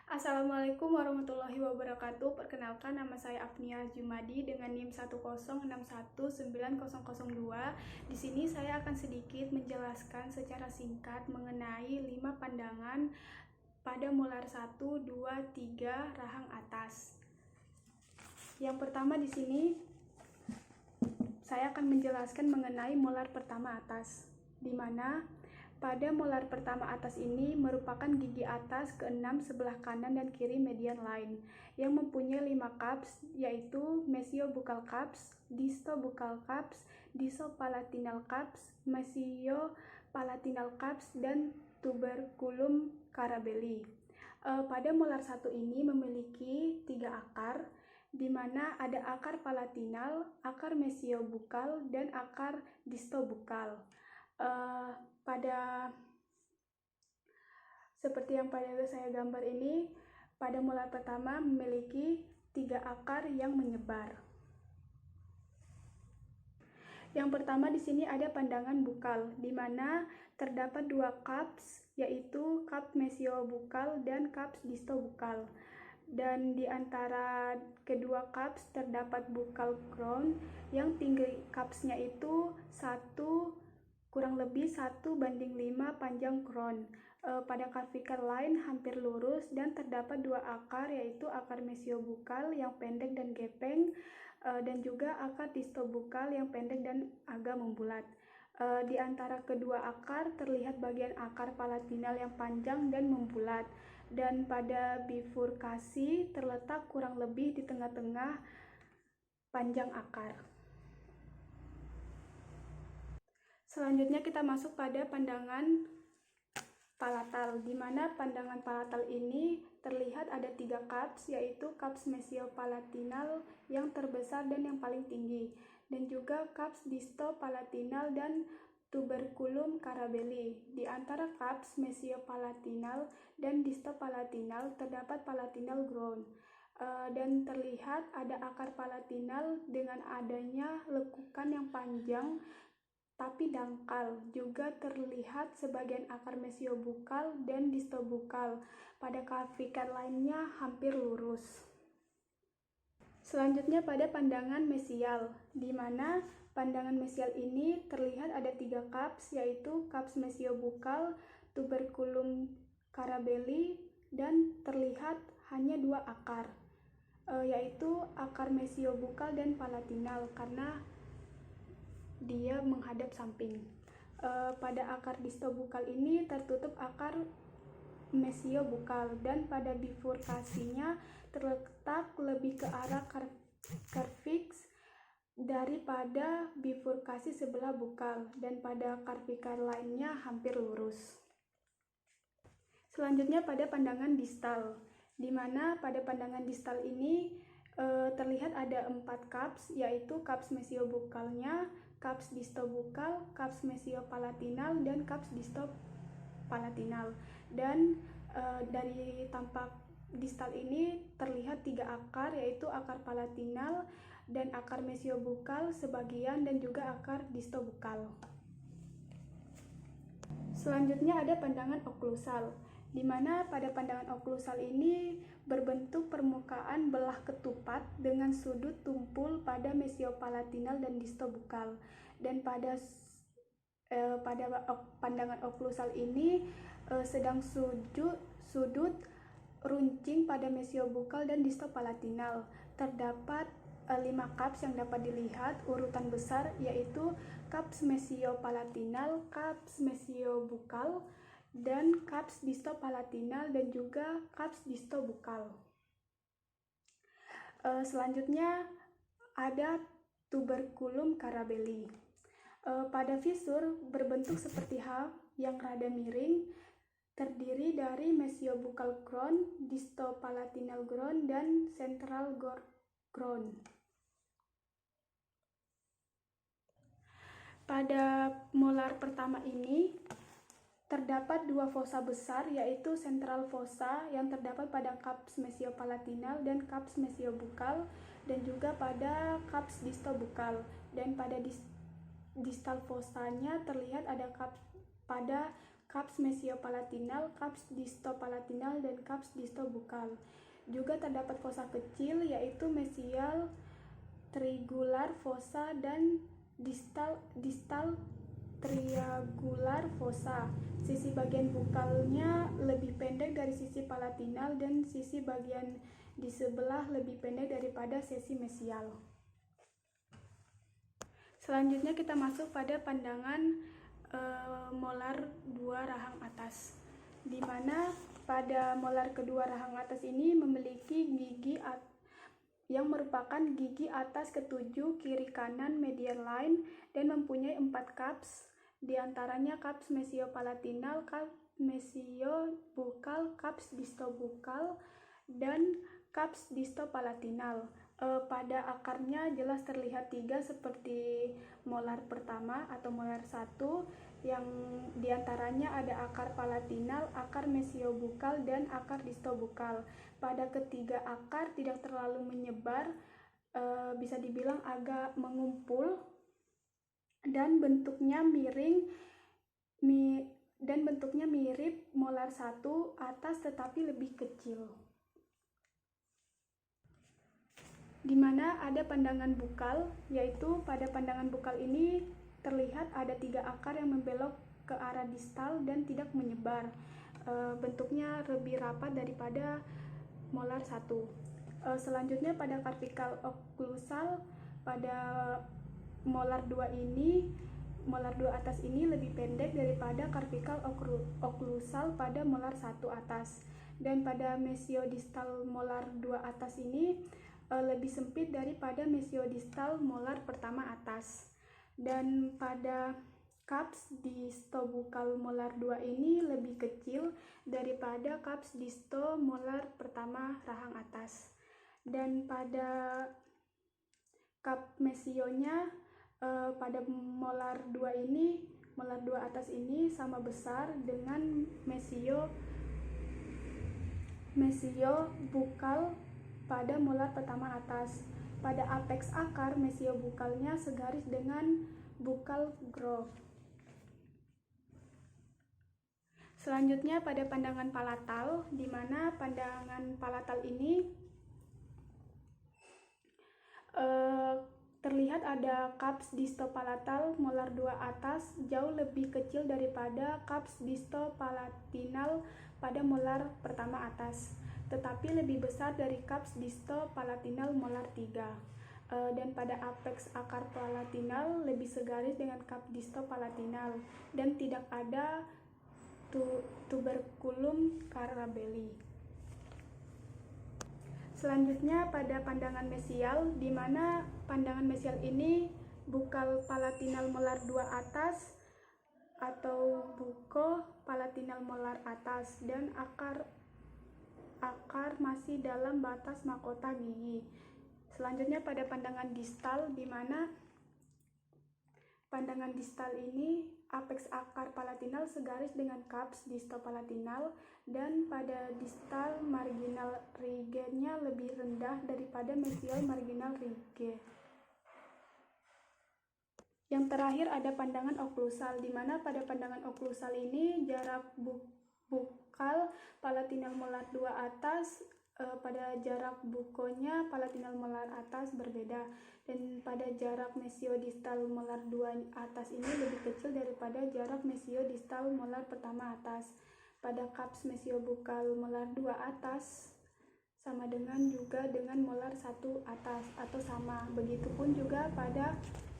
Assalamualaikum warahmatullahi wabarakatuh. Perkenalkan, nama saya Afnia Jumadi dengan NIM 106190002. Di sini saya akan sedikit menjelaskan secara singkat mengenai 5 pandangan pada molar 1, 2, 3 rahang atas. Yang pertama di sini saya akan menjelaskan mengenai molar pertama atas, di mana pada molar pertama atas ini merupakan gigi atas ke-6 sebelah kanan dan kiri median line yang mempunyai 5 cups, yaitu mesiobuccal cups, distobuccal cups, disopalatinal cups, mesiopalatinal cups, dan tuberculum carabelli. Pada molar 1 ini memiliki 3 akar, di mana ada akar palatinal, akar mesiobuccal, dan akar distobuccal. Seperti yang pada saya gambar ini, pada molar pertama memiliki 3 akar yang menyebar. Yang pertama di sini ada pandangan bukal, di mana terdapat 2 cups, yaitu cup mesiobuccal dan cups distobuccal. Dan di antara kedua cups terdapat buccal crown yang tinggi cupsnya itu kurang lebih 1:5 panjang crown. Pada clavicle line hampir lurus dan terdapat 2 akar, yaitu akar mesiobuccal yang pendek dan gepeng, dan juga akar distobuccal yang pendek dan agak membulat. Di antara kedua akar terlihat bagian akar palatinal yang panjang dan membulat, dan pada bifurkasi terletak kurang lebih di tengah-tengah panjang akar. Selanjutnya kita masuk pada pandangan palatal, di mana pandangan palatal ini terlihat ada 3 cups, yaitu cups mesiopalatinal yang terbesar dan yang paling tinggi, dan juga cups distopalatinal dan tuberculum carabelli. Di antara cups mesiopalatinal dan distopalatinal terdapat palatinal ground, dan terlihat ada akar palatinal dengan adanya lekukan yang panjang tapi dangkal. Juga terlihat sebagian akar mesiobuccal dan distobuccal. Pada clavicle lainnya hampir lurus. Selanjutnya pada pandangan mesial, di mana pandangan mesial ini terlihat ada 3 cups, yaitu cups mesiobuccal, tuberculum carabelli, dan terlihat hanya 2 akar, yaitu akar mesiobuccal dan palatinal karena dia menghadap samping. Pada akar distobuccal ini tertutup akar mesiobuccal, dan pada bifurkasinya terletak lebih ke arah cervix daripada bifurkasi sebelah buccal, dan pada clavicle lainnya hampir lurus. Selanjutnya pada pandangan distal, di mana pada pandangan distal ini terlihat ada 4 cups, yaitu cups mesiobuccalnya, cups distobuccal, cups mesiopalatinal, dan cups distopalatinal. Dan dari tampak distal ini terlihat 3 akar, yaitu akar palatinal dan akar mesiobuccal sebagian, dan juga akar distobuccal. Selanjutnya ada pandangan oklusal, di mana pada pandangan oklusal ini berbentuk permukaan belah ketupat dengan sudut tumpul pada mesiopalatinal dan distobuccal. Dan pada pandangan oklusal ini sedang sudut runcing pada mesiobuccal dan distopalatinal. Terdapat 5 cups yang dapat dilihat urutan besar, yaitu cups mesiopalatinal, cups mesiobuccal, dan cups distopalatinal, dan juga cups distobuccal. Selanjutnya ada tuberculum carabelli. Pada visur berbentuk seperti H yang rada miring, terdiri dari mesiobuccal crown, distopalatinal crown, dan central crown. Pada molar pertama ini terdapat 2 fossa besar, yaitu central fossa yang terdapat pada cups mesiopalatinal dan cups mesiobuccal, dan juga pada cups distobuccal. Dan pada distal fossanya terlihat ada pada kaps mesiopalatinal, kaps distopalatinal, dan kaps distobukal. Juga terdapat fossa kecil yaitu mesial triangular fossa dan distal triangular fossa. Sisi bagian bukalnya lebih pendek dari sisi palatinal dan sisi bagian di sebelah lebih pendek daripada sisi mesial. Selanjutnya kita masuk pada pandangan molar 2 rahang atas, di mana pada molar kedua rahang atas ini memiliki gigi yang merupakan gigi atas ketujuh kiri kanan medial line dan mempunyai 4 kaps, diantaranya kaps mesiopalatinal, kaps mesiobukal, kaps distobukal, dan kaps distopalatinal. Pada akarnya jelas terlihat 3 seperti molar pertama atau molar 1, yang diantaranya ada akar palatinal, akar mesiobukal, dan akar distobukal. Pada ketiga akar tidak terlalu menyebar, bisa dibilang agak mengumpul, dan bentuknya mirip molar 1 atas tetapi lebih kecil. Di mana ada pandangan bukal, yaitu pada pandangan bukal ini terlihat ada 3 akar yang membelok ke arah distal dan tidak menyebar. Bentuknya lebih rapat daripada molar 1. Selanjutnya pada karpikal oklusal, pada molar 2 ini, molar 2 atas ini lebih pendek daripada karpikal oklusal pada molar 1 atas. Dan pada mesiodistal molar 2 atas ini lebih sempit daripada mesiodistal molar pertama atas. Dan pada kaps distobukal molar 2 ini lebih kecil daripada kaps disto molar pertama rahang atas. Dan pada kap mesionya pada molar 2 ini, molar 2 atas ini sama besar dengan mesiobukal pada molar pertama atas. Pada apex akar, mesiobukalnya segaris dengan bukal groove. Selanjutnya pada pandangan palatal, di mana pandangan palatal ini terlihat ada kaps distopalatal molar 2 atas jauh lebih kecil daripada kaps distopalatinal pada molar pertama atas, tetapi lebih besar dari kaps distopalatinal molar 3. Dan pada apex akar palatinal lebih segaris dengan kaps distopalatinal dan tidak ada tuberculum carabelli. Selanjutnya pada pandangan mesial, di mana pandangan mesial ini bukal palatinal molar 2 atas atau buko palatinal molar atas dan akar masih dalam batas mahkota gigi. Selanjutnya pada pandangan distal, di mana pandangan distal ini apex akar palatinal segaris dengan kaps distopalatinal dan pada distal marginal ridge-nya lebih rendah daripada mesial marginal ridge. Yang terakhir ada pandangan oklusal, di mana pada pandangan oklusal ini jarak bukal palatinal molar 2 atas pada jarak bukonya palatinal molar atas berbeda, dan pada jarak mesiodistal molar 2 atas ini lebih kecil daripada jarak mesiodistal molar pertama atas. Pada kaps mesiobukal molar 2 atas sama juga dengan molar 1 atas atau sama. Begitupun juga pada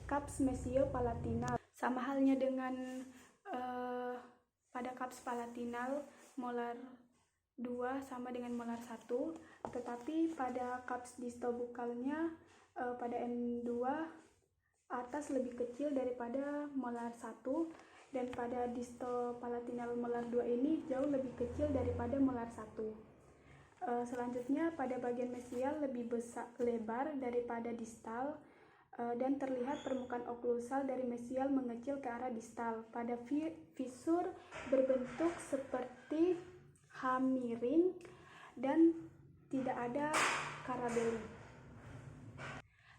kaps mesiopalatinal. Sama halnya dengan pada kaps palatinal molar 2 sama dengan molar 1, tetapi pada kaps distobukalnya pada M2 atas lebih kecil daripada molar 1, dan pada distopalatinal molar 2 ini jauh lebih kecil daripada molar 1. Selanjutnya pada bagian mesial lebih lebar daripada distal, dan terlihat permukaan oklusal dari mesial mengecil ke arah distal. Pada fisur berbentuk seperti H miring dan tidak ada carabelli.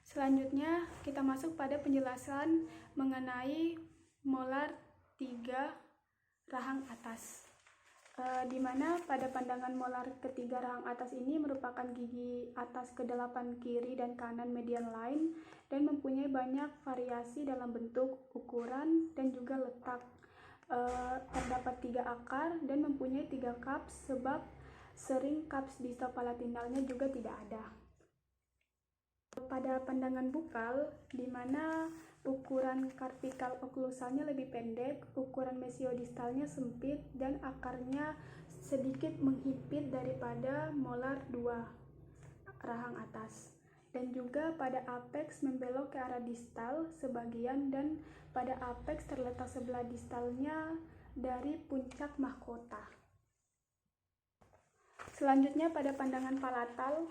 Selanjutnya kita masuk pada penjelasan mengenai molar 3 rahang atas, di mana pada pandangan molar ketiga rahang atas ini merupakan gigi atas ke-8 kiri dan kanan median line dan mempunyai banyak variasi dalam bentuk, ukuran, dan juga letak. Terdapat 3 akar dan mempunyai 3 cups, sebab sering cups distopalatinalnya juga tidak ada. Pada pandangan bukal, di mana ukuran karpikal oklusalnya lebih pendek, ukuran mesiodistalnya sempit, dan akarnya sedikit menghimpit daripada molar 2 rahang atas. Dan juga pada apex membelok ke arah distal sebagian, dan pada apex terletak sebelah distalnya dari puncak mahkota. Selanjutnya pada pandangan palatal,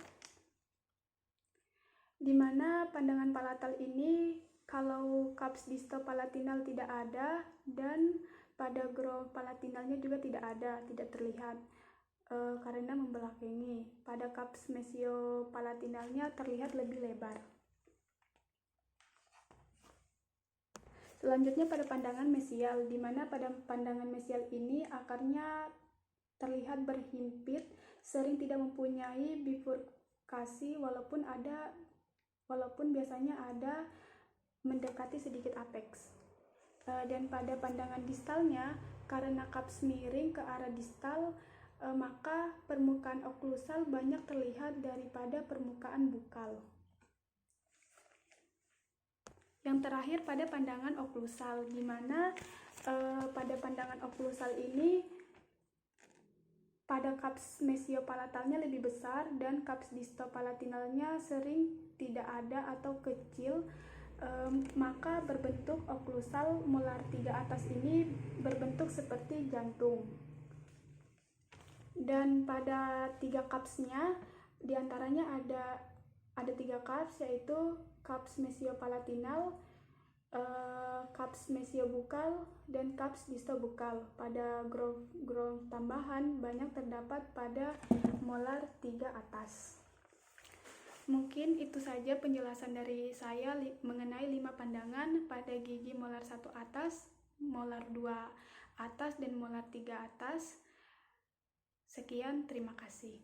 di mana pandangan palatal ini kalau cups distopalatinal tidak ada dan pada groove palatinalnya juga tidak ada, tidak terlihat karena membelakangi. Pada cups mesiopalatinalnya terlihat lebih lebar. Selanjutnya pada pandangan mesial, di mana pada pandangan mesial ini akarnya terlihat berhimpit, sering tidak mempunyai bifurkasi walaupun biasanya ada mendekati sedikit apex. Dan pada pandangan distalnya, karena cups miring ke arah distal, maka permukaan oklusal banyak terlihat daripada permukaan bukal. Yang terakhir pada pandangan oklusal, di mana pada pandangan oklusal ini pada cups mesiopalatalnya lebih besar dan cups distopalatinalnya sering tidak ada atau kecil, maka berbentuk oklusal molar 3 atas ini berbentuk seperti jantung. Dan pada 3 cupsnya diantaranya ada 3 cups, yaitu cups mesiopalatinal, cups mesiobukal, dan cups distobukal. Pada groove tambahan banyak terdapat pada molar 3 atas. Mungkin itu saja penjelasan dari saya mengenai 5 pandangan pada gigi molar 1 atas, molar 2 atas, dan molar 3 atas. Sekian, terima kasih.